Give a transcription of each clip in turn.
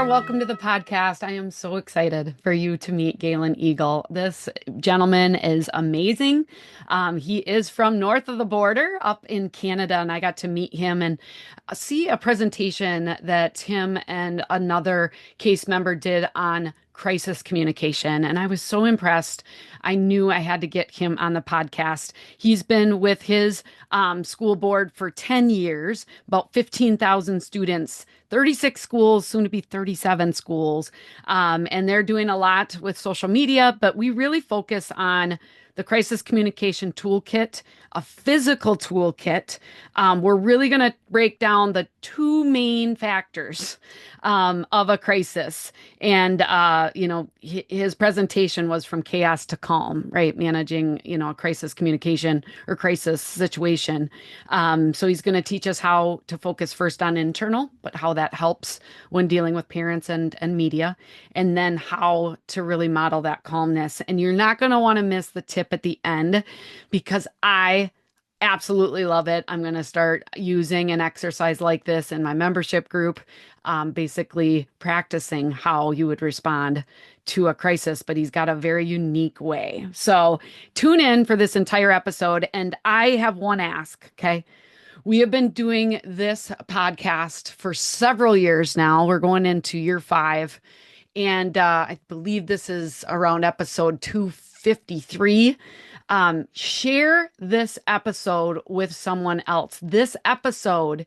there. Welcome to the podcast. I am so excited for you to meet Galen Eagle. This gentleman is amazing. He is from north of the border up in Canada, and I got to meet him and see a presentation that him and another case member did on crisis communication. And I was so impressed. I knew I had to get him on the podcast. He's been with his school board for 10 years, about 15,000 students, 36 schools, soon to be 37 schools. And they're doing a lot with social media, but we really focus on the crisis communication toolkit, a physical toolkit. We're really going to break down the two main factors of a crisis. And, his presentation was from chaos to calm, right? Managing, a crisis communication or crisis situation. So he's going to teach us how to focus first on internal, but how that helps when dealing with parents and media, and then how to really model that calmness. And you're not going to want to miss the tip at the end because I absolutely love it. I'm going to start using an exercise like this in my membership group, basically practicing how you would respond to a crisis, but he's got a very unique way. So tune in for this entire episode. And I have one ask, okay? We have been doing this podcast for several years now. We're going into year 5. And I believe this is around episode 253. Share this episode with someone else. This episode,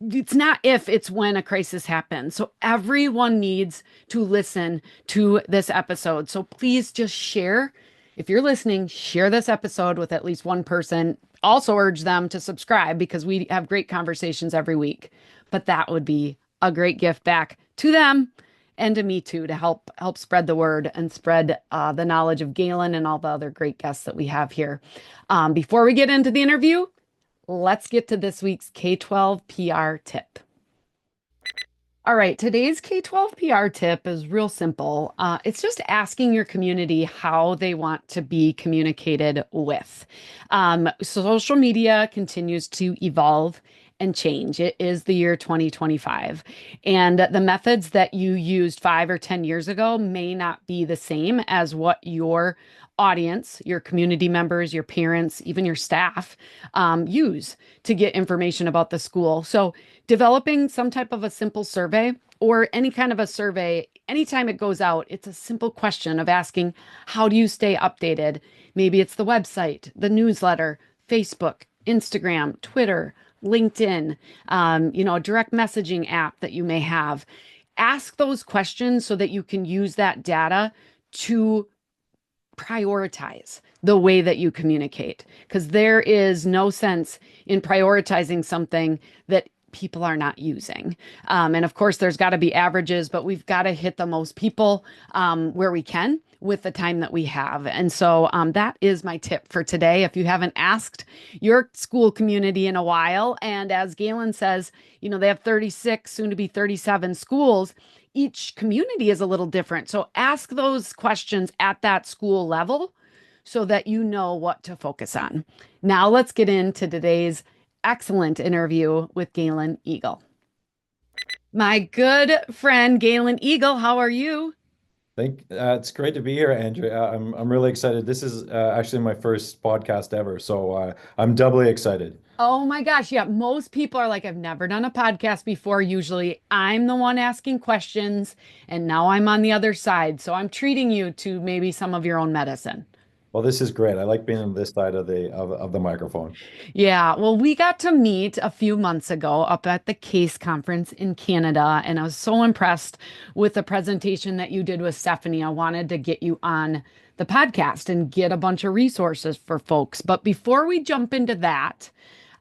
it's not if, it's when a crisis happens. So everyone needs to listen to this episode. So please just share. If you're listening, share this episode with at least one person. Also urge them to subscribe because we have great conversations every week. But that would be a great gift back to them and to me too, to help spread the word and spread the knowledge of Galen and all the other great guests that we have here. Before we get into the interview, let's get to this week's K-12 PR tip. All right, today's K-12 PR tip is real simple. It's just asking your community how they want to be communicated with. Social media continues to evolve and change. It is the year 2025. And the methods that you used 5 or 10 years ago may not be the same as what your audience, your community members, your parents, even your staff use to get information about the school. So developing some type of a simple survey or any kind of a survey, anytime it goes out, it's a simple question of asking, how do you stay updated? Maybe it's the website, the newsletter, Facebook, Instagram, Twitter, LinkedIn, a direct messaging app that you may have. Ask those questions so that you can use that data to prioritize the way that you communicate, because there is no sense in prioritizing something that people are not using. And of course, there's got to be averages, but we've got to hit the most people where we can with the time that we have. And so that is my tip for today. If you haven't asked your school community in a while, and as Galen says, they have 36, soon to be 37 schools. Each community is a little different. So ask those questions at that school level so that you know what to focus on. Now let's get into today's excellent interview with Galen Eagle. My good friend, Galen Eagle, how are you? It's great to be here, Andrew. I'm really excited. This is actually my first podcast ever, so I'm doubly excited. Oh my gosh. Yeah. Most people are like, I've never done a podcast before. Usually I'm the one asking questions, and now I'm on the other side. So I'm treating you to maybe some of your own medicine. Well, this is great. I like being on this side of the microphone. Yeah, well, we got to meet a few months ago up at the CASE conference in Canada, and I was so impressed with the presentation that you did with Stephanie. I wanted to get you on the podcast and get a bunch of resources for folks. But before we jump into that,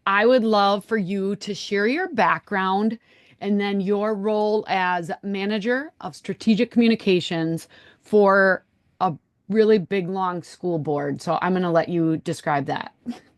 I would love for you to share your background and then your role as manager of strategic communications for a really big, long school board. So I'm going to let you describe that.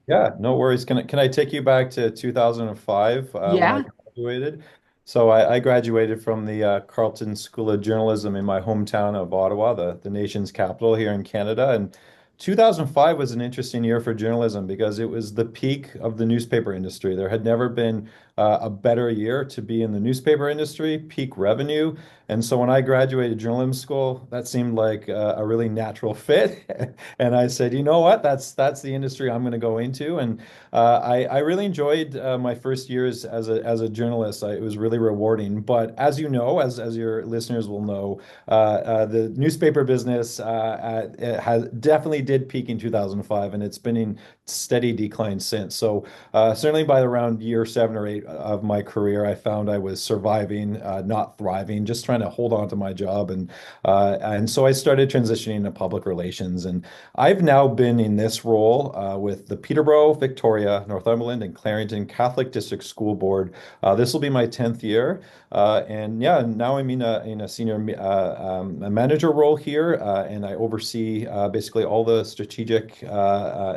Yeah, no worries. Can I take you back to 2005 when I Yeah. graduated? So I graduated from the Carleton School of Journalism in my hometown of Ottawa, the nation's capital here in Canada. And 2005 was an interesting year for journalism because it was the peak of the newspaper industry. There had never been a better year to be in the newspaper industry, peak revenue. And so when I graduated journalism school, that seemed like a really natural fit. And I said, you know what, that's the industry I'm going to go into. And I really enjoyed my first years as a journalist. It was really rewarding. But as you know, as your listeners will know, the newspaper business it has definitely did peak in 2005, and it's been in steady decline since. So certainly by around year 7 or 8 of my career, I found I was surviving, not thriving, just trying to hold on to my job. And so I started transitioning into public relations. And I've now been in this role with the Peterborough, Victoria, Northumberland, and Clarington Catholic District School Board. This will be my 10th year. And yeah, now I'm in a senior a manager role here, and I oversee basically all the strategic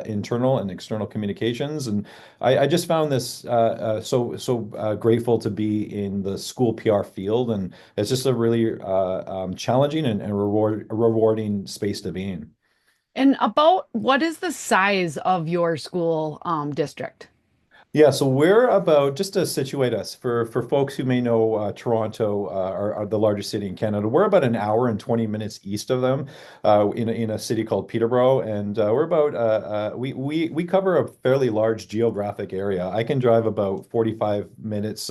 internal and external communications. And I just found this so grateful to be in the school PR field, and it's just a really challenging and rewarding space to be in. And about what is the size of your school district? Yeah, so we're about just to situate us for folks who may know Toronto, are the largest city in Canada. We're about an hour and 20 minutes east of them, in a city called Peterborough, and we're about we cover a fairly large geographic area. I can drive about 45 minutes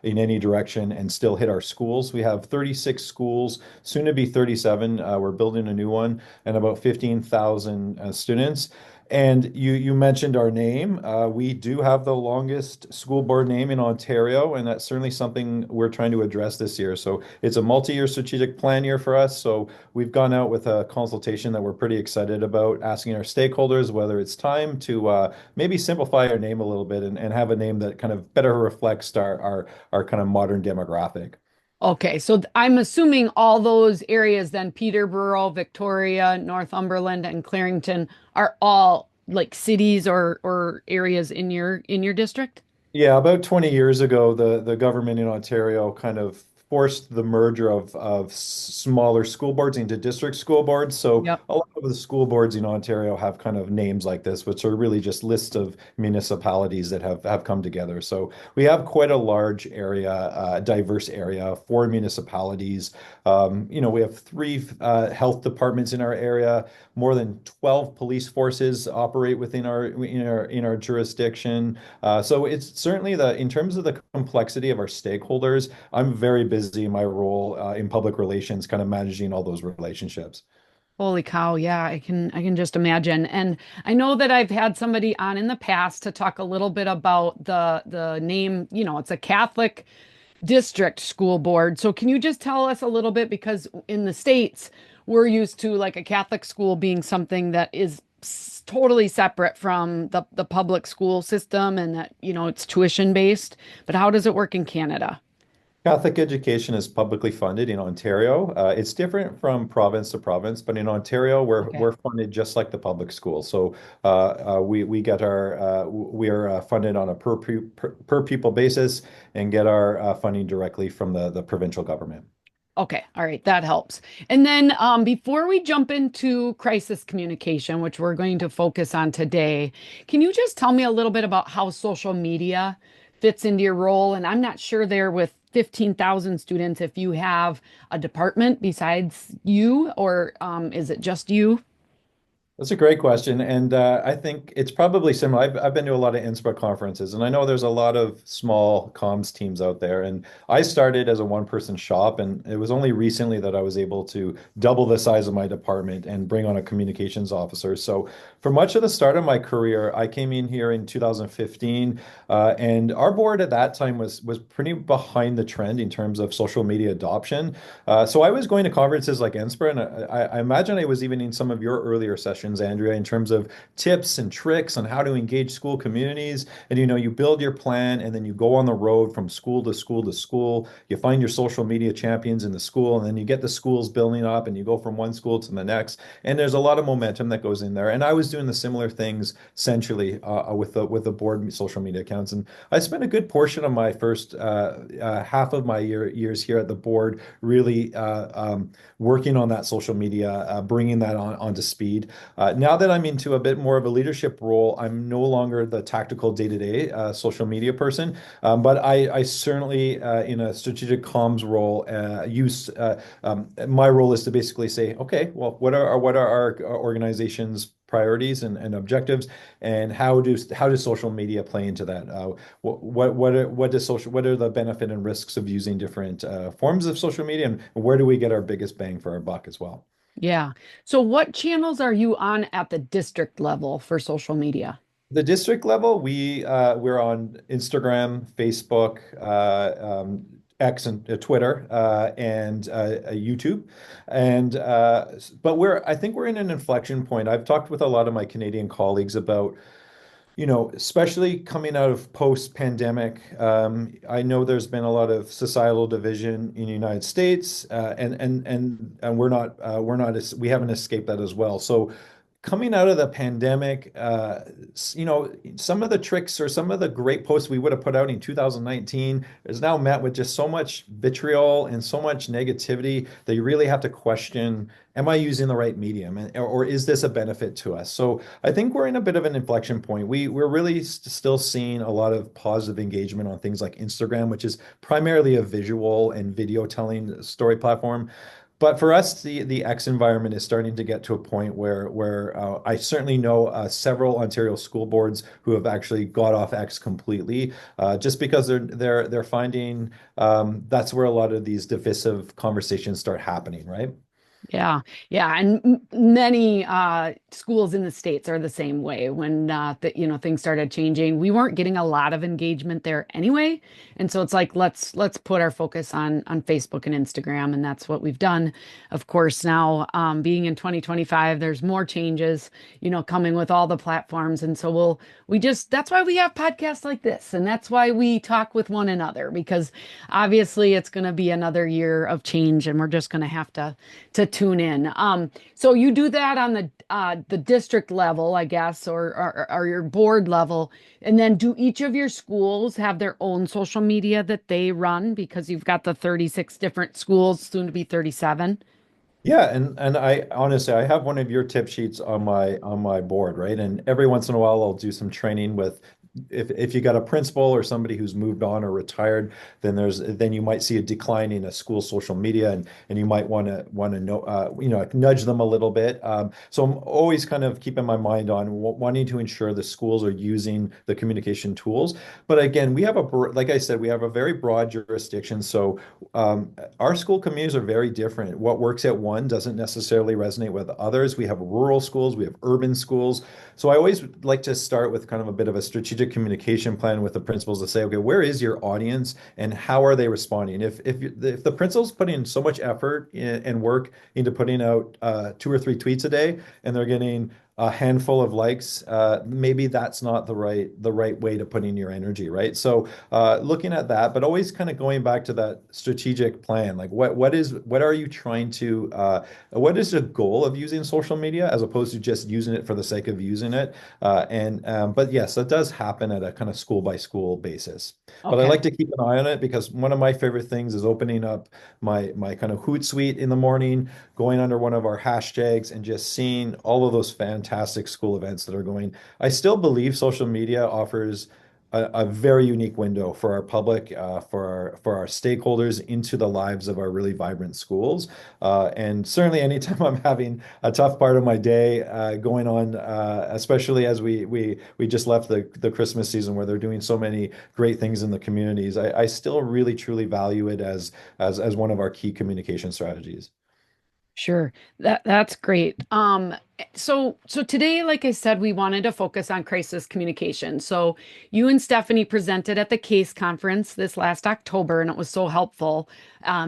in any direction and still hit our schools. We have 36 schools, soon to be 37. We're building a new one, and about 15,000 students. And you mentioned our name. We do have the longest school board name in Ontario, and that's certainly something we're trying to address this year. So it's a multi-year strategic plan year for us. So we've gone out with a consultation that we're pretty excited about, asking our stakeholders whether it's time to maybe simplify our name a little bit and have a name that kind of better reflects our kind of modern demographic. Okay, so I'm assuming all those areas then Peterborough, Victoria, Northumberland, and Clarington are all like cities or areas in your district? Yeah, about 20 years ago, the government in Ontario kind of forced the merger of smaller school boards into district school boards. So Yep. a lot of the school boards in Ontario have kind of names like this, which are really just lists of municipalities that have come together. So we have quite a large area, diverse area, 4 municipalities. We have 3 health departments in our area. More than 12 police forces operate within our jurisdiction. So it's certainly in terms of the complexity of our stakeholders, I'm very busy in my role in public relations, kind of managing all those relationships. Holy cow, yeah, I can just imagine. And I know that I've had somebody on in the past to talk a little bit about the name, it's a Catholic district school board. So can you just tell us a little bit because in the States, we're used to like a Catholic school being something that is totally separate from the public school system and that, it's tuition based. But how does it work in Canada? Catholic education is publicly funded in Ontario. It's different from province to province, but in Ontario, we're Okay. we're funded just like the public school. So we get our we are funded on a per pupil basis and get our funding directly from the provincial government. Okay, all right, that helps. And then before we jump into crisis communication, which we're going to focus on today, can you just tell me a little bit about how social media fits into your role? And I'm not sure there with 15,000 students if you have a department besides you, or is it just you? That's a great question, and I think it's probably similar. I've been to a lot of INSPA conferences, and I know there's a lot of small comms teams out there. And I started as a one-person shop, and it was only recently that I was able to double the size of my department and bring on a communications officer. So for much of the start of my career, I came in here in 2015, and our board at that time was pretty behind the trend in terms of social media adoption. So I was going to conferences like INSPA, and I imagine I was even in some of your earlier sessions, Andrea, in terms of tips and tricks on how to engage school communities. And you build your plan and then you go on the road from school to school to school. You find your social media champions in the school, and then you get the schools building up and you go from one school to the next. And there's a lot of momentum that goes in there. And I was doing the similar things centrally with the board social media accounts. And I spent a good portion of my first half of my years here at the board really working on that social media, bringing that onto speed. Now that I'm into a bit more of a leadership role, I'm no longer the tactical day-to-day social media person, but I certainly, in a strategic comms role, use my role is to basically say, okay, well, what are our organization's priorities and objectives, and how does social media play into that? What are the benefit and risks of using different forms of social media, and where do we get our biggest bang for our buck as well? Yeah. So what channels are you on at the district level for social media? The district level, we're on Instagram, Facebook, X, and Twitter, and YouTube, and but I think we're in an inflection point. I've talked with a lot of my Canadian colleagues about, especially coming out of post-pandemic. I know there's been a lot of societal division in the United States, and we haven't escaped that as well. So coming out of the pandemic, some of the tricks or some of the great posts we would have put out in 2019 is now met with just so much vitriol and so much negativity that you really have to question, am I using the right medium? Or is this a benefit to us? So I think we're in a bit of an inflection point. We're really still seeing a lot of positive engagement on things like Instagram, which is primarily a visual and video telling story platform. But for us, the X environment is starting to get to a point where I certainly know several Ontario school boards who have actually got off X completely, just because they're finding that's where a lot of these divisive conversations start happening, right? Yeah, yeah, and many schools in the States are the same way. When things started changing, we weren't getting a lot of engagement there anyway, and so it's like let's put our focus on Facebook and Instagram, and that's what we've done. Of course, now being in 2025, there's more changes, coming with all the platforms, and so we just that's why we have podcasts like this, and that's why we talk with one another because obviously it's going to be another year of change, and we're just going to have to tune in. So you do that on the district level, I guess, or your board level, and then do each of your schools have their own social media that they run because you've got the 36 different schools, soon to be 37. Yeah, and I honestly I have one of your tip sheets on my board, right? And every once in a while I'll do some training with if you got a principal or somebody who's moved on or retired, then you might see a decline in a school social media, and you might want to know nudge them a little bit. So I'm always kind of keeping my mind on wanting to ensure the schools are using the communication tools. But again, like I said, we have a very broad jurisdiction. So our school communities are very different. What works at one doesn't necessarily resonate with others. We have rural schools, we have urban schools. So I always like to start with kind of a bit of a strategic communication plan with the principals to say, okay, where is your audience and how are they responding? If the principal's putting so much effort and work into putting out 2 or 3 tweets a day and they're getting a handful of likes, maybe that's not the right way to put in your energy, right? So looking at that, but always kind of going back to that strategic plan, like what are you trying to what is the goal of using social media as opposed to just using it for the sake of using it? But yes, that does happen at a kind of school by school basis. But I Okay. like to keep an eye on it because one of my favorite things is opening up my kind of Hootsuite in the morning, going under one of our hashtags and just seeing all of those fantastic school events that are going. I still believe social media offers a very unique window for our public, for our stakeholders into the lives of our really vibrant schools. And certainly, anytime I'm having a tough part of my day going on, especially as we just left the Christmas season where they're doing so many great things in the communities, I still really truly value it as one of our key communication strategies. Sure. That's great. So today, like I said, we wanted to focus on crisis communication. So you and Stephanie presented at the CASE conference this last October, and it was so helpful.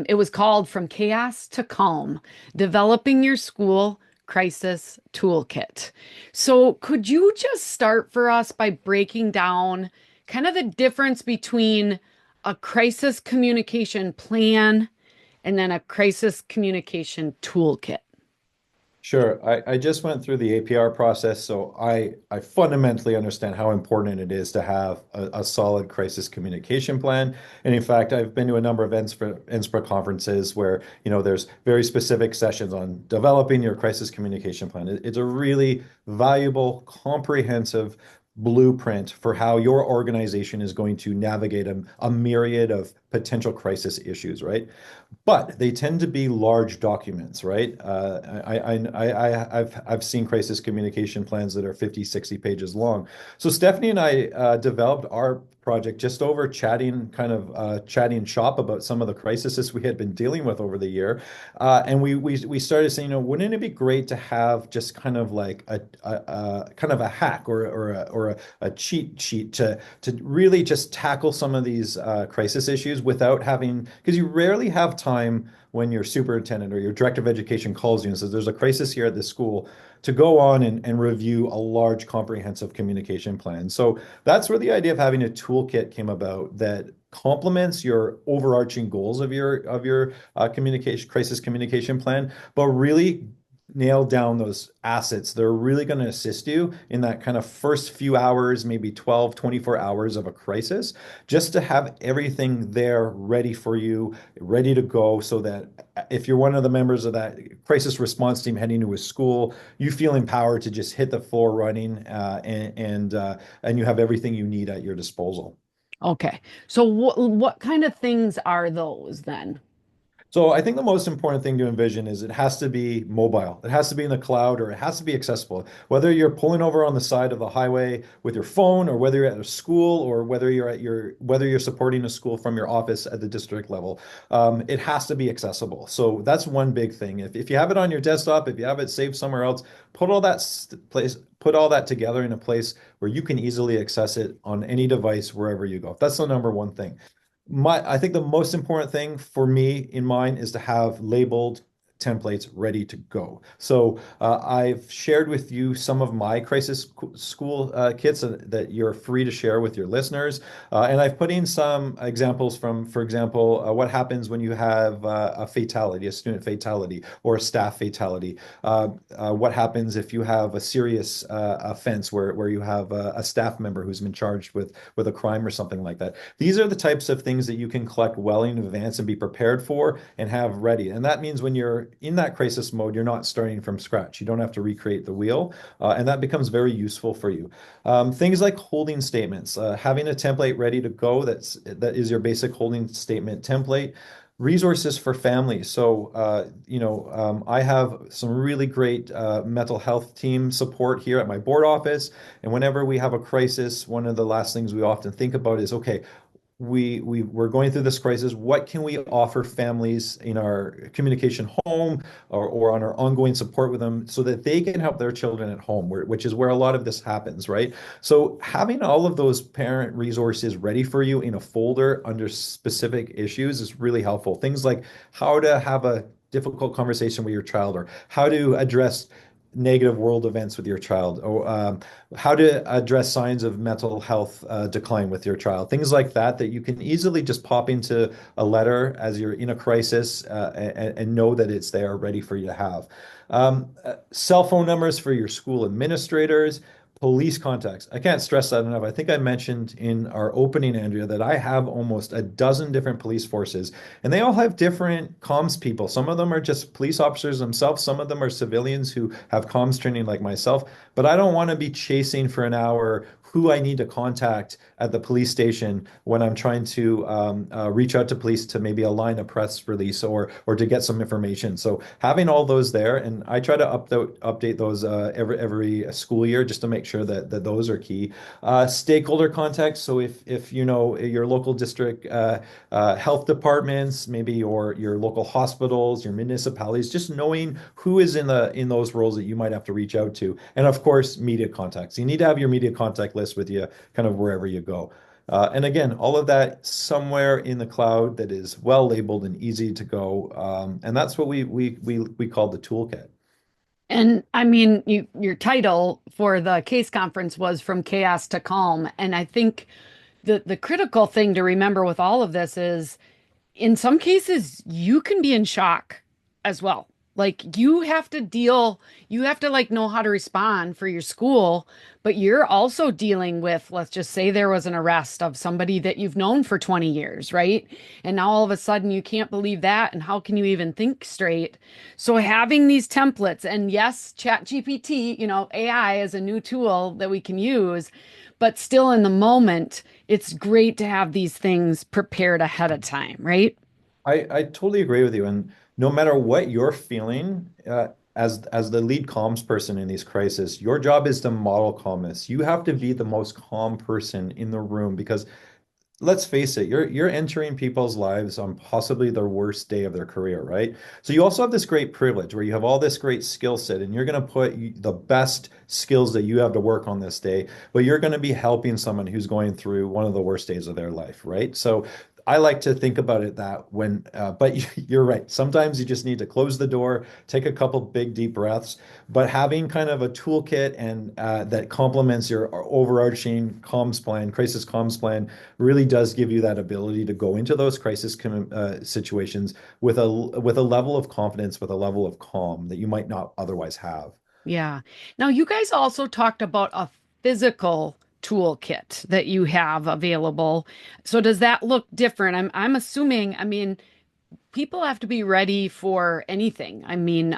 It was called From Chaos to Calm, Developing Your School Crisis Toolkit. So could you just start for us by breaking down kind of the difference between a crisis communication plan and then a crisis communication toolkit? Sure. I just went through the APR process, so I fundamentally understand how important it is to have a solid crisis communication plan. And in fact, I've been to a number of NSPRA conferences where, there's very specific sessions on developing your crisis communication plan. It's a really valuable, comprehensive blueprint for how your organization is going to navigate a myriad of potential crisis issues, right? But they tend to be large documents, right? I've seen crisis communication plans that are 50, 60 pages long. So Stephanie and I developed our project just over chatting shop about some of the crises we had been dealing with over the year. And we started saying, wouldn't it be great to have just kind of like a kind of a hack or a cheat sheet to really just tackle some of these crisis issues without having, because you rarely have time when your superintendent or your director of education calls you and says, there's a crisis here at this school, to go on and review a large comprehensive communication plan. So that's where the idea of having a toolkit came about that complements your overarching goals of your communication crisis communication plan, but really nail down those assets that are really going to assist you in that kind of first few hours, maybe 12, 24 hours of a crisis, just to have everything there ready for you, ready to go, so that if you're one of the members of that crisis response team heading to a school, you feel empowered to just hit the floor running, and you have everything you need at your disposal. Okay. So what kind of things are those then? So I think the most important thing to envision is it has to be mobile. It has to be in the cloud, or it has to be accessible. Whether you're pulling over on the side of the highway with your phone, or whether you're at a school, or whether you're supporting a school from your office at the district level, it has to be accessible. So that's one big thing. If you have it on your desktop, if you have it saved somewhere else, put all that together in a place where you can easily access it on any device wherever you go. That's the number one thing. I think the most important thing for me in mind is to have labeled templates ready to go. So I've shared with you some of my school kits that you're free to share with your listeners. And I've put in some examples from, for example, what happens when you have a fatality, a student fatality, or a staff fatality. What happens if you have a serious offense where you have a staff member who's been charged with a crime or something like that. These are the types of things that you can collect well in advance and be prepared for and have ready. And that means when you're in that crisis mode, you're not starting from scratch. You don't have to recreate the wheel, and that becomes very useful for you. Things like holding statements, having a template ready to go that is your basic holding statement template. Resources for families. So, I have some really great mental health team support here at my board office. And whenever we have a crisis, one of the last things we often think about is, okay, we're going through this crisis. What can we offer families in our communication home, or on our ongoing support with them, so that they can help their children at home, which is where a lot of this happens, right? So having all of those parent resources ready for you in a folder under specific issues is really helpful. Things like how to have a difficult conversation with your child, or how to address negative world events with your child, or how to address signs of mental health decline with your child, things like that you can easily just pop into a letter as you're in a crisis, and know that it's there ready for you to have. Cell phone numbers for your school administrators, police contacts. I can't stress that enough. I think I mentioned in our opening, Andrea, that I have almost a dozen different police forces, and they all have different comms people. Some of them are just police officers themselves. Some of them are civilians who have comms training like myself. But I don't want to be chasing for an hour who I need to contact at the police station when I'm trying to reach out to police to maybe align a press release, or to get some information. So having all those there, and I try to update those every school year, just to make sure that those are key. Stakeholder contacts. So if you know your local district health departments, maybe your local hospitals, your municipalities, just knowing who is in those roles that you might have to reach out to, and of course media contacts. You need to have your media contact list with you kind of wherever you go. And again, all of that somewhere in the cloud that is well labeled and easy to go. And that's what we call the toolkit. And I mean, your title for the case conference was From Chaos to Calm. And I think the critical thing to remember with all of this is in some cases, you can be in shock as well. Like you have to like know how to respond for your school, but you're also dealing with, let's just say there was an arrest of somebody that you've known for 20 years, right? And now all of a sudden you can't believe that. And how can you even think straight? So having these templates, and yes, Chat GPT, AI is a new tool that we can use, but still in the moment, it's great to have these things prepared ahead of time, right? I totally agree with you. And no matter what you're feeling, as the lead comms person in these crises, your job is to model calmness. You have to be the most calm person in the room because let's face it, you're entering people's lives on possibly their worst day of their career, right? So you also have this great privilege where you have all this great skill set and you're going to put the best skills that you have to work on this day, but you're going to be helping someone who's going through one of the worst days of their life, right? So I like to think about it that when, but you're right. Sometimes you just need to close the door, take a couple big deep breaths, but having kind of a toolkit and that complements your overarching comms plan, crisis comms plan, really does give you that ability to go into those crisis situations with a level of confidence, with a level of calm that you might not otherwise have. Yeah. Now, you guys also talked about a physical toolkit that you have available. So does that look different? I'm assuming, I mean, people have to be ready for anything. I mean,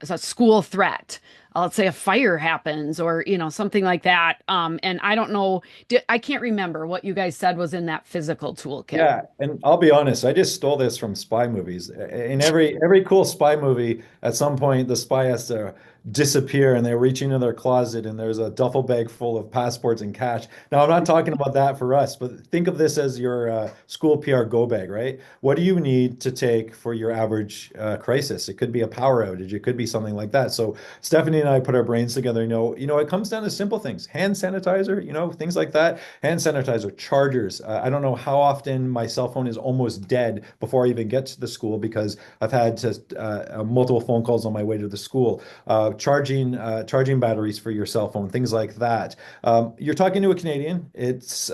it's a school threat. Let's say a fire happens or, something like that. And I don't know, I can't remember what you guys said was in that physical toolkit. Yeah, and I'll be honest, I just stole this from spy movies. In every cool spy movie, at some point the spy has to disappear and they reach into their closet and there's a duffel bag full of passports and cash. Now, I'm not talking about that for us, but think of this as your school PR go bag, right? What do you need to take for your average crisis? It could be a power outage, it could be something like that. So Stephanie and I put our brains together. It comes down to simple things, hand sanitizer, things like that. Hand sanitizer, chargers. I don't know how often my cell phone is almost dead before I even get to the school because I've had to multiple phone calls on my way to the school. Charging batteries for your cell phone, things like that. You're talking to a Canadian. It's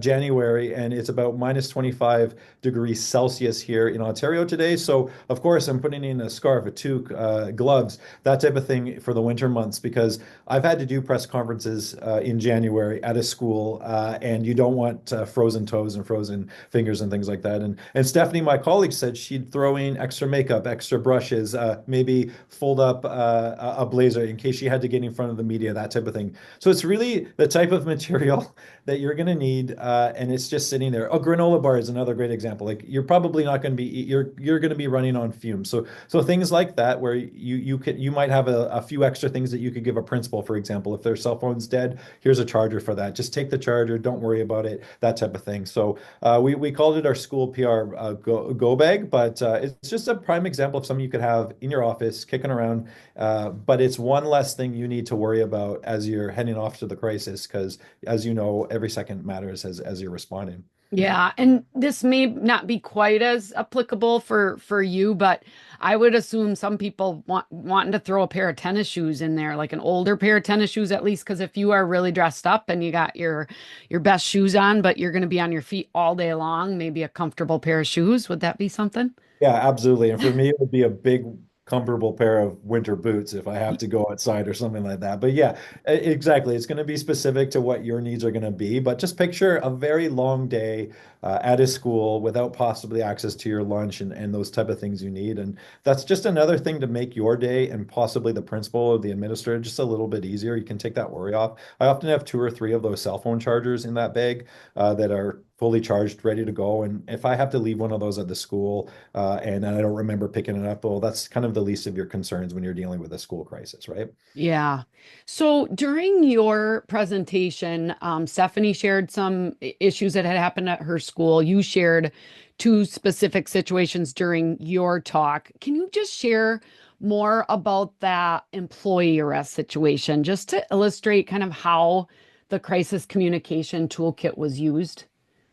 January and it's about minus 25 degrees Celsius here in Ontario today. So of course I'm putting in a scarf, a toque, gloves, that type of thing for the winter months because I've had to do press conferences in January at a school, and you don't want frozen toes and frozen fingers and things like that. And Stephanie, my colleague, said she'd throw in extra makeup, extra brushes, maybe fold up a blazer in case she had to get in front of the media, that type of thing. So it's really the type of material that you're going to need, and it's just sitting there. Oh, granola bar is another great example. Like you're probably not going to be you're going to be running on fumes. So things like that where you might have a few extra things that you could give a principal, for example, if their cell phone's dead, here's a charger for that. Just take the charger, don't worry about it, that type of thing. So we called it our school PR go bag, but it's just a prime example of something you could have in your office kicking around. But it's one less thing you need to worry about as you're heading off to the crisis, because as you know, every second matters as you're responding. Yeah, and this may not be quite as applicable for you, but I would assume some people wanting to throw a pair of tennis shoes in there, like an older pair of tennis shoes at least, because if you are really dressed up and you got your best shoes on, but you're going to be on your feet all day long, maybe a comfortable pair of shoes, would that be something? Yeah, absolutely. And for me, it would be a big, comfortable pair of winter boots if I have to go outside or something like that. But yeah, exactly. It's going to be specific to what your needs are going to be. But just picture a very long day at a school without possibly access to your lunch and those type of things you need. And that's just another thing to make your day and possibly the principal or the administrator just a little bit easier. You can take that worry off. I often have two or three of those cell phone chargers in that bag that are fully charged, ready to go. And if I have to leave one of those at the school, and I don't remember picking it up, well, that's kind of the least of your concerns when you're dealing with a school crisis, right? Yeah. So during your presentation, Stephanie shared some issues that had happened at her school. You shared two specific situations during your talk. Can you just share more about that employee arrest situation, just to illustrate kind of how the crisis communication toolkit was used?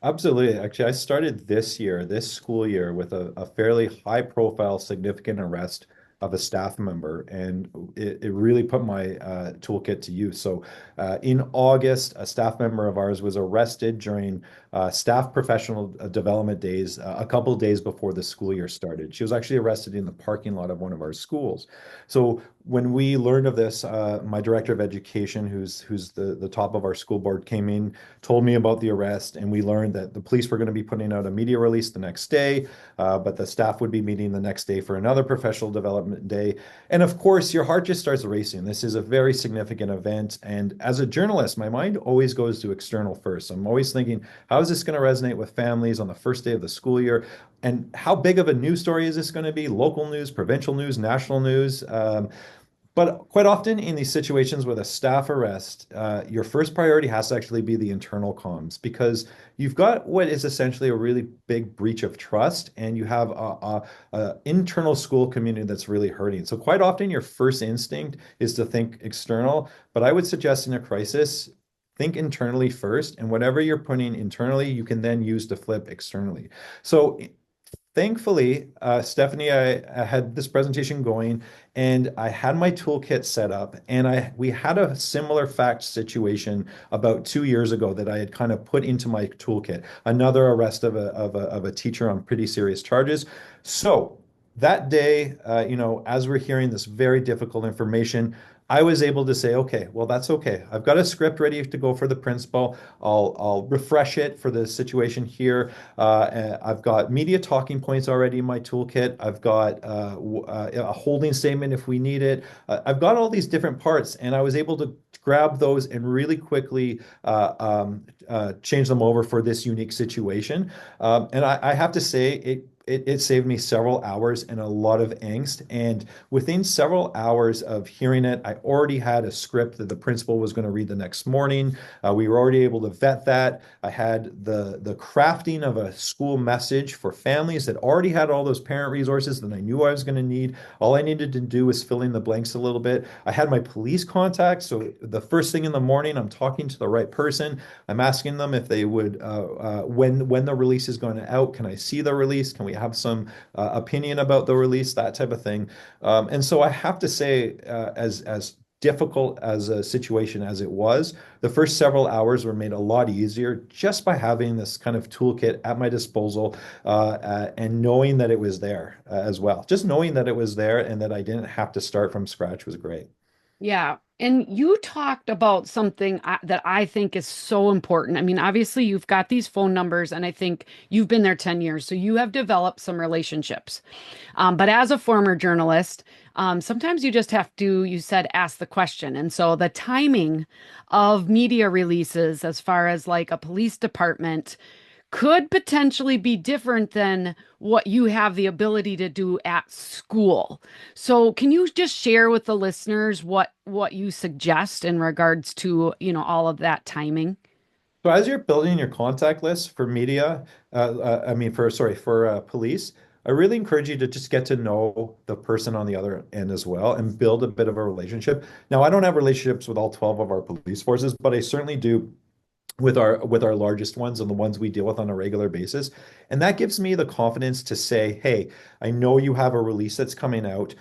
Absolutely. Actually, I started this year, this school year, with a fairly high profile, significant arrest of a staff member, and it really put my toolkit to use. So in August, a staff member of ours was arrested during staff professional development days a couple of days before the school year started. She was actually arrested in the parking lot of one of our schools. So when we learned of this, my director of education, who's the top of our school board, came in, told me about the arrest, and we learned that the police were going to be putting out a media release the next day, but the staff would be meeting the next day for another professional development day. And of course, your heart just starts racing. This is a very significant event, and as a journalist, my mind always goes to external first. I'm always thinking, how is this going to resonate with families on the first day of the school year? And how big of a news story is this going to be? Local news, provincial news, national news? But quite often in these situations with a staff arrest, your first priority has to actually be the internal comms, because you've got what is essentially a really big breach of trust, and you have a internal school community that's really hurting. So quite often your first instinct is to think external, but I would suggest in a crisis, think internally first, and whatever you're putting internally, you can then use to flip externally. So thankfully, Stephanie, I had this presentation going, and I had my toolkit set up, and we had a similar fact situation about 2 years ago that I had kind of put into my toolkit. Another arrest of a teacher on pretty serious charges. So that day, as we're hearing this very difficult information, I was able to say, okay, well, that's okay. I've got a script ready to go for the principal. I'll refresh it for the situation here. I've got media talking points already in my toolkit. I've got a holding statement if we need it. I've got all these different parts, and I was able to grab those and really quickly change them over for this unique situation. And I have to say, it saved me several hours and a lot of angst. And within several hours of hearing it, I already had a script that the principal was going to read the next morning. We were already able to vet that. I had the crafting of a school message for families that already had all those parent resources that I knew I was going to need. All I needed to do was fill in the blanks a little bit. I had my police contacts. So the first thing in the morning, I'm talking to the right person. I'm asking them if they would, when the release is going out, can I see the release? Can we have some opinion about the release, that type of thing. And so I have to say, as difficult as a situation as it was, the first several hours were made a lot easier just by having this kind of toolkit at my disposal, and knowing that it was there as well. Just knowing that it was there and that I didn't have to start from scratch was great. Yeah. And you talked about something that I think is so important. I mean, obviously, you've got these phone numbers, and I think you've been there 10 years. So you have developed some relationships. But as a former journalist, sometimes you just have to, you said, ask the question. And so the timing of media releases, as far as like a police department, could potentially be different than what you have the ability to do at school. So can you just share with the listeners what you suggest in regards to, all of that timing? So as you're building your contact list for media, I mean, for police, I really encourage you to just get to know the person on the other end as well and build a bit of a relationship. Now, I don't have relationships with all 12 of our police forces, but I certainly do with our largest ones and the ones we deal with on a regular basis. And that gives me the confidence to say, hey, I know you have a release that's coming out.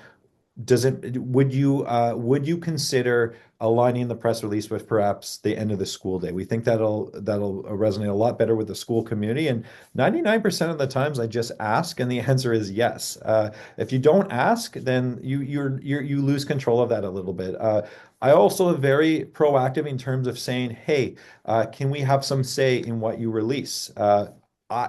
Would you consider aligning the press release with perhaps the end of the school day? We think that'll resonate a lot better with the school community. And 99% of the times I just ask, and the answer is yes. If you don't ask, then you lose control of that a little bit. I also am very proactive in terms of saying, hey, can we have some say in what you release?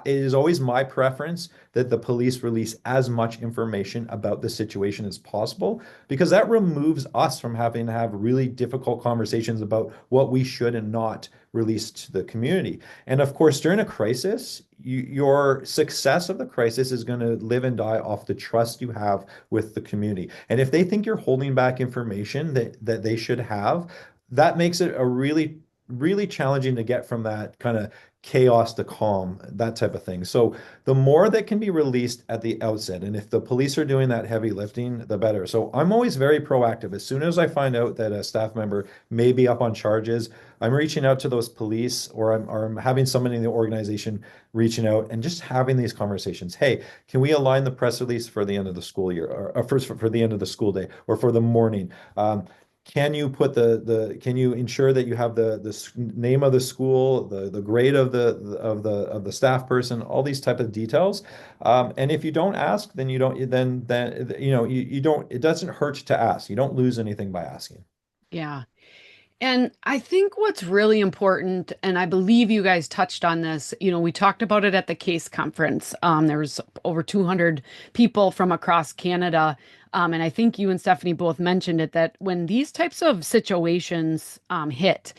It is always my preference that the police release as much information about the situation as possible, because that removes us from having to have really difficult conversations about what we should and not release to the community. And of course, during a crisis, your success of the crisis is going to live and die off the trust you have with the community. And if they think you're holding back information that they should have, that makes it a really challenging to get from that kind of chaos to calm, that type of thing. So the more that can be released at the outset, and if the police are doing that heavy lifting, the better. So I'm always very proactive. As soon as I find out that a staff member may be up on charges, I'm reaching out to those police, or I'm having somebody in the organization reaching out and just having these conversations. Hey, can we align the press release for the end of the school year, or first for the end of the school day, or for the morning? Can you put can you ensure that you have the name of the school, the grade of the staff person, all these type of details. And if you don't ask, then you don't then you don't, it doesn't hurt to ask. You don't lose anything by asking. Yeah. And I think what's really important, and I believe you guys touched on this, we talked about it at the case conference. There was over 200 people from across Canada. And I think you and Stephanie both mentioned it, that when these types of situations hit,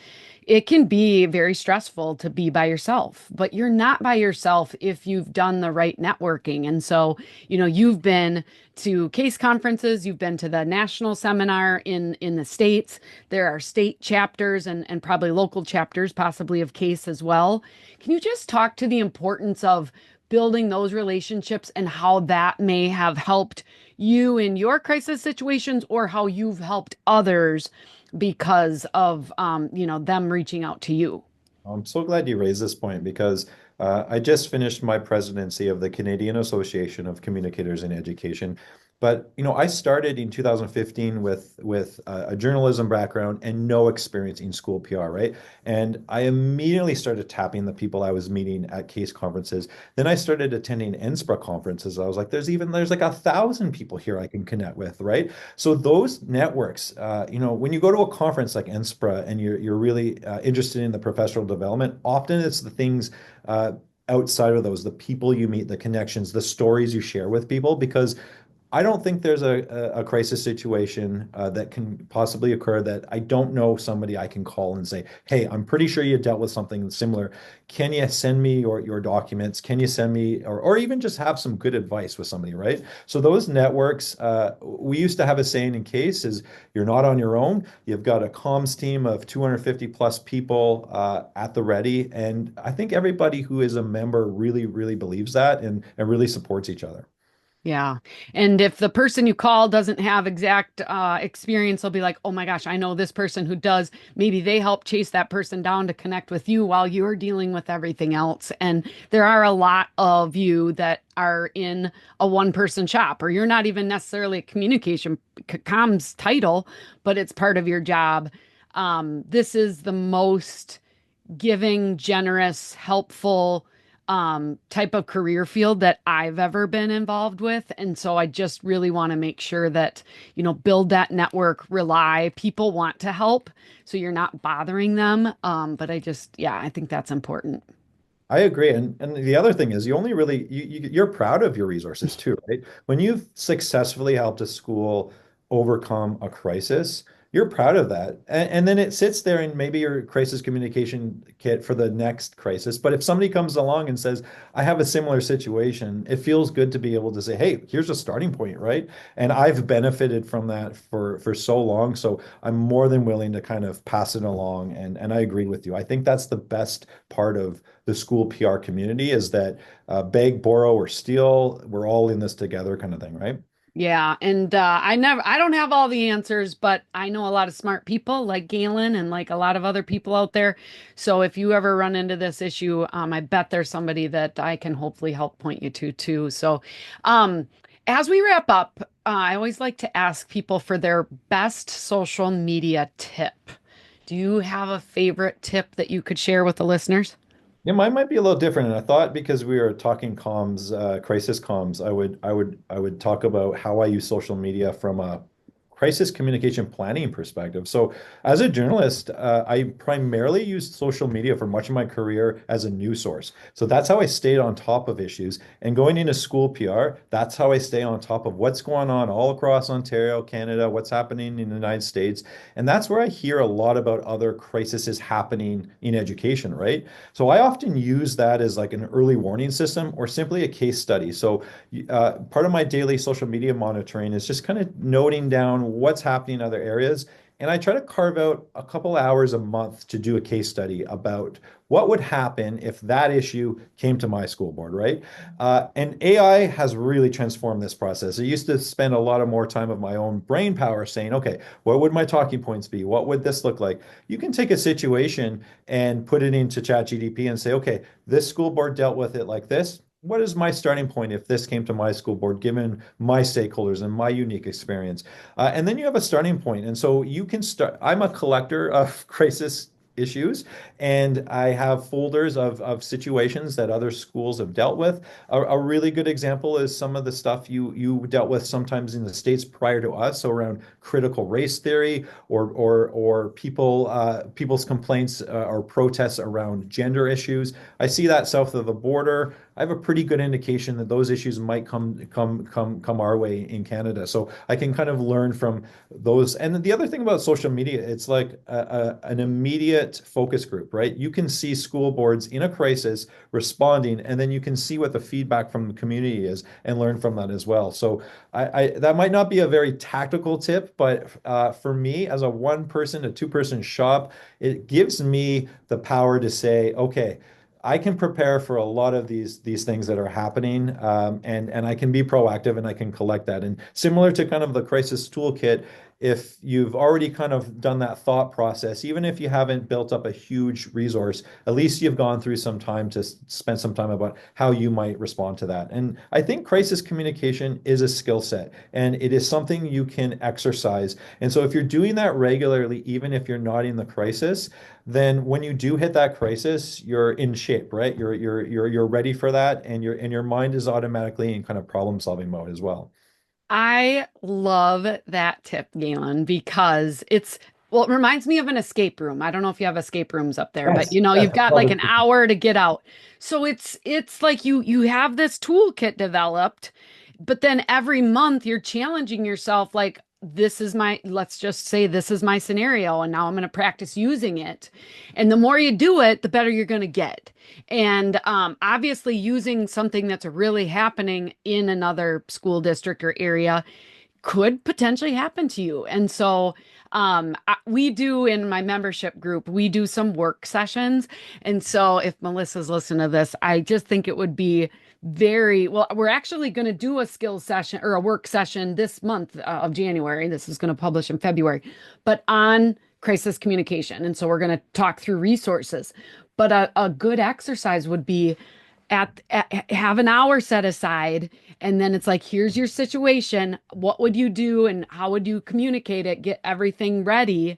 it can be very stressful to be by yourself, but you're not by yourself if you've done the right networking. And so, you've been to case conferences, you've been to the national seminar in the States. There are state chapters and probably local chapters, possibly of case as well. Can you just talk to the importance of building those relationships and how that may have helped you in your crisis situations, or how you've helped others because of them reaching out to you? I'm so glad you raised this point because I just finished my presidency of the Canadian Association of Communicators in Education. But I started in 2015 with a journalism background and no experience in school PR, right? And I immediately started tapping the people I was meeting at case conferences. Then I started attending NSPRA conferences. I was like, there's like 1,000 people here I can connect with, right? So those networks, when you go to a conference like NSPRA and you're really interested in the professional development, often it's the things outside of those, the people you meet, the connections, the stories you share with people, because I don't think there's a crisis situation that can possibly occur that I don't know somebody I can call and say, hey, I'm pretty sure you dealt with something similar. Can you send me your documents? Can you send me, or even just have some good advice with somebody, right? So those networks, we used to have a saying in case is you're not on your own. You've got a comms team of 250 plus people at the ready. And I think everybody who is a member really, really believes that and really supports each other. Yeah. And if the person you call doesn't have exact experience, they'll be like, oh my gosh, I know this person who does. Maybe they help chase that person down to connect with you while you're dealing with everything else. And there are a lot of you that are in a one-person shop, or you're not even necessarily a communication comms title, but it's part of your job. This is the most giving, generous, helpful type of career field that I've ever been involved with. And so I just really want to make sure that, build that network, rely, people want to help. So you're not bothering them. But yeah, I think that's important. I agree. And the other thing is you only really you're proud of your resources too, right? When you've successfully helped a school overcome a crisis, you're proud of that. And then it sits there in maybe your crisis communication kit for the next crisis. But if somebody comes along and says, I have a similar situation, it feels good to be able to say, hey, here's a starting point, right? And I've benefited from that for so long. So I'm more than willing to kind of pass it along. And I agree with you. I think that's the best part of the school PR community is that beg, borrow, or steal, we're all in this together kind of thing, right? Yeah, and I don't have all the answers, but I know a lot of smart people like Galen and like a lot of other people out there. So if you ever run into this issue, I bet there's somebody that I can hopefully help point you to too. So, um, as we wrap up, I always like to ask people for their best social media tip. Do you have a favorite tip that you could share with the listeners? Yeah, mine might be a little different. And I thought because we were talking comms, crisis comms, I would talk about how I use social media from a crisis communication planning perspective. So as a journalist, I primarily used social media for much of my career as a news source. So that's how I stayed on top of issues. And going into school PR, that's how I stay on top of what's going on all across Ontario, Canada, what's happening in the United States. And that's where I hear a lot about other crises happening in education, right? So I often use that as like an early warning system or simply a case study. So part of my daily social media monitoring is just kind of noting down what's happening in other areas and I try to carve out a couple hours a month to do a case study about what would happen if that issue came to my school board, right? And AI has really transformed this process. I used to spend a lot of more time of my own brain power saying, okay, what would my talking points be? What would this look like? You can take a situation and put it into ChatGPT and say, okay, this school board dealt with it like this. What is my starting point if this came to my school board, given my stakeholders and my unique experience? And then you have a starting point. And so you can start. I'm a collector of crisis issues, and I have folders of situations that other schools have dealt with. A really good example is some of the stuff you dealt with sometimes in the States prior to us, so around critical race theory or people's complaints or protests around gender issues. I see that south of the border. I have a pretty good indication that those issues might come our way in Canada. So I can kind of learn from those. And the other thing about social media, it's like an immediate focus group, right? You can see school boards in a crisis responding, and then you can see what the feedback from the community is and learn from that as well. So I that might not be a very tactical tip, but for me, as a one person to two person shop, it gives me the power to say, okay, I can prepare for a lot of these things that are happening, and I can be proactive and I can collect that. And similar to kind of the crisis toolkit, if you've already kind of done that thought process, even if you haven't built up a huge resource, at least you've gone through some time to spend some time about how you might respond to that. And I think crisis communication is a skill set, and it is something you can exercise. And so if you're doing that regularly, even if you're not in the crisis, then when you do hit that crisis, you're in shape, right? You're ready for that, and your mind is automatically in kind of problem solving mode as well. I love that tip, Galen, because well, it reminds me of an escape room. I don't know if you have escape rooms up there, but Yes, yes, you've got love like an it. hour to get out. So it's like you have this toolkit developed, but then every month you're challenging yourself like let's just say this is my scenario, and now I'm going to practice using it. And the more you do it, the better you're going to get. And obviously, using something that's really happening in another school district or area could potentially happen to you. And so we do in my membership group, we do some work sessions. And so if Melissa's listening to this, I just think it would be very well. We're actually going to do a skills session or a work session this month of January. This is going to publish in February, but on crisis communication. And so we're going to talk through resources. But a good exercise would be have an hour set aside, and then it's like, here's your situation, what would you do and how would you communicate it, get everything ready,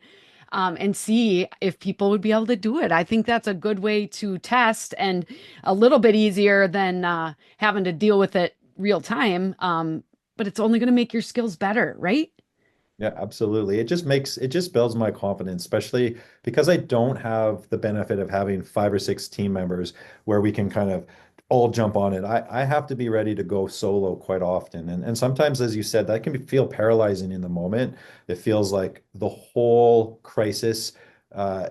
and see if people would be able to do it. I think that's a good way to test, and a little bit easier than having to deal with it real time, but it's only going to make your skills better, right? Yeah, absolutely. It just builds my confidence, especially because I don't have the benefit of having five or six team members where we can kind of all jump on it. I have to be ready to go solo quite often. And sometimes, as you said, that can feel paralyzing in the moment. It feels like the whole crisis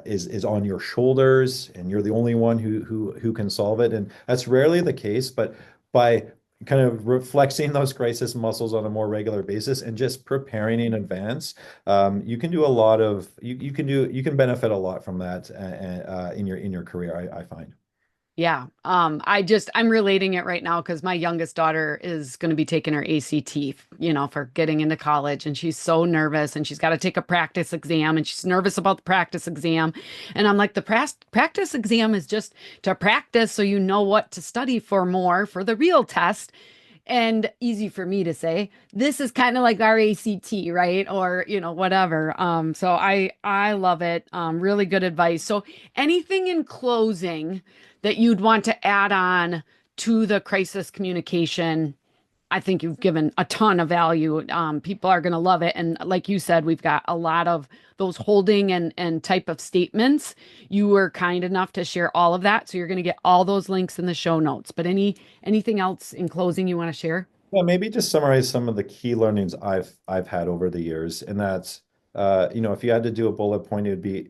is on your shoulders and you're the only one who can solve it. And that's rarely the case, but by kind of flexing those crisis muscles on a more regular basis and just preparing in advance, you can do a lot of you can benefit a lot from that in your career, I find. Yeah. I'm relating it right now because my youngest daughter is going to be taking her ACT, for getting into college. And she's so nervous, and she's got to take a practice exam, and she's nervous about the practice exam. And I'm like, the practice exam is just to practice so you know what to study for more for the real test. And easy for me to say, this is kind of like our ACT, right? Or, whatever. So I love it. Really good advice. So anything in closing that you'd want to add on to the crisis communication? I think you've given a ton of value. People are going to love it. And like you said, we've got a lot of those holding and type of statements. You were kind enough to share all of that. So you're going to get all those links in the show notes. But anything else in closing you want to share? Yeah, maybe just summarize some of the key learnings I've had over the years, and that's if you had to do a bullet point, it would be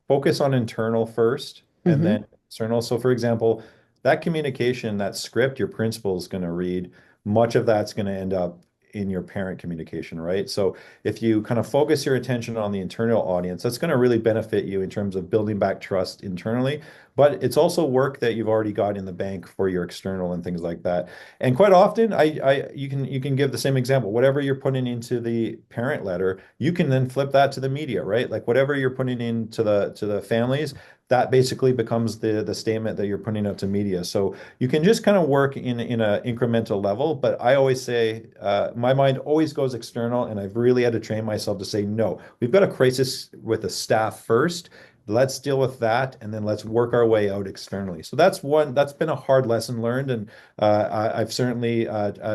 focus on internal first and Hmm. then external. So, for example, that communication, that script your principal is going to read, much of that's going to end up in your parent communication, right? So if you kind of focus your attention on the internal audience, that's going to really benefit you in terms of building back trust internally. But it's also work that you've already got in the bank for your external and things like that. And quite often, you can give the same example. Whatever you're putting into the parent letter, you can then flip that to the media, right? Like whatever you're putting into the families, that basically becomes the statement that you're putting out to media. So you can just kind of work in a incremental level. But I always say my mind always goes external, and I've really had to train myself to say no. We've got a crisis with the staff first. Let's deal with that, and then let's work our way out externally. So that's one. That's been a hard lesson learned, and I've certainly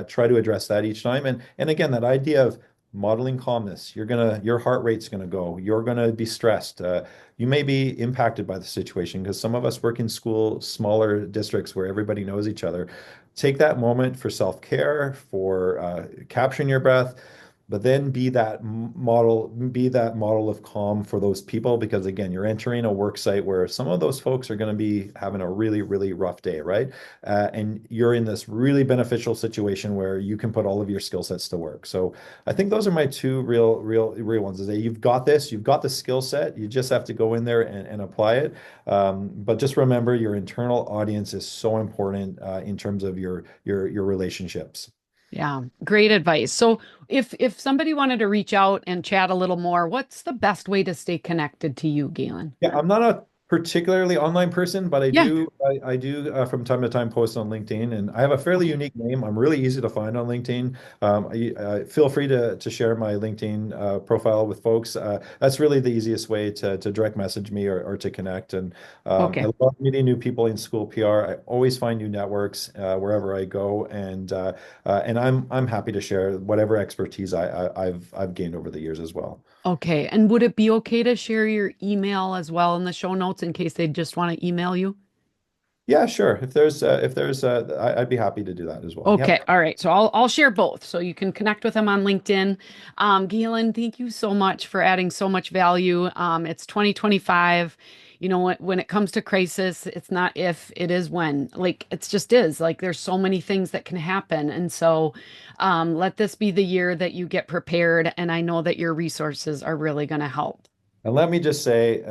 tried to address that each time. And again, that idea of modeling calmness. Your heart rate's gonna go. You're gonna be stressed. You may be impacted by the situation because some of us work in school, smaller districts where everybody knows each other. Take that moment for self-care, for capturing your breath, but then be that model of calm for those people because again, you're entering a work site where some of those folks are going to be having a really, really rough day, right? And you're in this really beneficial situation where you can put all of your skill sets to work. So I think those are my two real ones is that you've got this, you've got the skill set, you just have to go in there and apply it. But just remember your internal audience is so important in terms of your relationships. Yeah, great advice. So if somebody wanted to reach out and chat a little more, what's the best way to stay connected to you, Galen? Yeah, I'm not a particularly online person, but I Yeah. do I do from time to time post on LinkedIn, and I have a fairly Okay. unique name. I'm really easy to find on LinkedIn. Feel free to share my LinkedIn profile with folks. That's really the easiest way to direct message me or to connect. And I Okay. love meeting new people in school PR. I always find new networks wherever I go, and I'm happy to share whatever expertise I've gained over the years as well. Okay. And would it be okay to share your email as well in the show notes in case they just want to email you? Yeah, sure. If there's I'd be happy to do that as well. Okay. Yep. All right. So I'll share both so you can connect with them on LinkedIn. Galen, thank you so much for adding so much value. It's 2025. You know, when it comes to crisis, it's not if, it is when. Like it's just is. Like there's so many things that can happen. And so let this be the year that you get prepared. And I know that your resources are really going to help. And let me just say,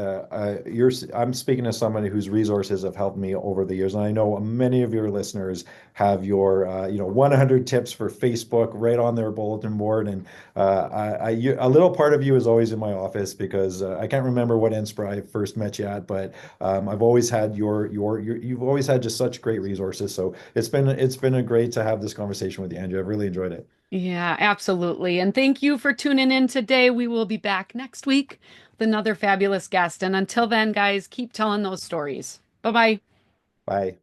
I'm speaking to somebody whose resources have helped me over the years, and I know many of your listeners have your, 100 tips for Facebook right on their bulletin board, and a little part of you is always in my office because I can't remember what Inspira I first met you at, but I've always had you've always had just such great resources. So it's been a great to have this conversation with you, Andrew. I've really enjoyed it. Yeah, absolutely. And thank you for tuning in today. We will be back next week with another fabulous guest. And until then, guys, keep telling those stories. Bye bye. Bye.